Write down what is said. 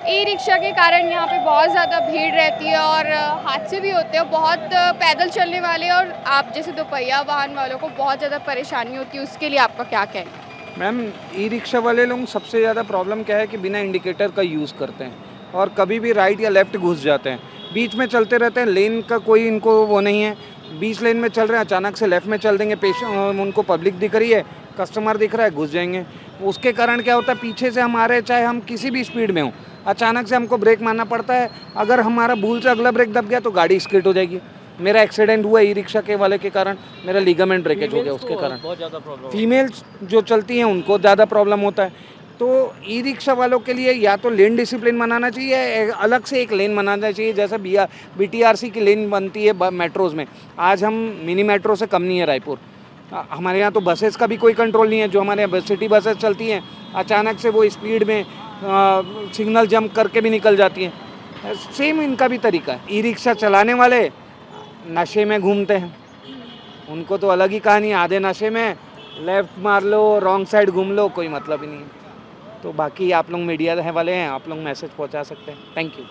E rickshaw के कारण यहाँ पे बहुत ज़्यादा भीड़ रहती है और हादसे भी होते हैं। बहुत पैदल चलने वाले और आप जैसे दोपहिया वाहन वालों को बहुत ज़्यादा परेशानी होती है, उसके लिए आपका क्या कहना है? मैम, ई रिक्शा वाले लोग सबसे ज़्यादा प्रॉब्लम क्या है कि बिना इंडिकेटर का यूज़ करते हैं और कभी भी राइट या लेफ़्ट घुस जाते हैं। बीच में चलते रहते हैं, लेन का कोई इनको वो नहीं है। 20 लेन में चल रहे हैं, अचानक से लेफ़्ट में चल देंगे, उनको पब्लिक दिख रही है, कस्टमर दिख रहा है, घुस जाएंगे। उसके कारण क्या होता है, पीछे से हम आ रहे हैं, चाहे हम किसी भी स्पीड में हों, अचानक से हमको ब्रेक मारना पड़ता है। अगर हमारा भूल से अगला ब्रेक दब गया तो गाड़ी स्किड हो जाएगी। मेरा एक्सीडेंट हुआ ई रिक्शा के वाले के कारण, मेरा लिगामेंट ब्रेकेज हो गया उसके कारण। बहुत ज़्यादा प्रॉब्लम। फीमेल्स जो चलती हैं उनको ज़्यादा प्रॉब्लम होता है। तो ई रिक्शा वालों के लिए या तो लेन डिसिप्लिन बनाना चाहिए, अलग से एक लेन बनाना चाहिए, जैसे बीटीआरसी की लेन बनती है मेट्रोज़ में। आज हम मिनी मेट्रो से कम नहीं है रायपुर। हमारे यहाँ तो बसेस का भी कोई कंट्रोल नहीं है। जो हमारे यहाँ सिटी बसेस चलती हैं, अचानक से वो स्पीड में सिग्नल जंप करके भी निकल जाती हैं। सेम इनका भी तरीका है। ई रिक्शा चलाने वाले नशे में घूमते हैं, उनको तो अलग ही कहानी है। आधे नशे में लेफ्ट मार लो, रॉन्ग साइड घूम लो, कोई मतलब ही नहीं है। तो बाकी आप लोग मीडिया वाले हैं, आप लोग मैसेज पहुंचा सकते हैं। Thank you.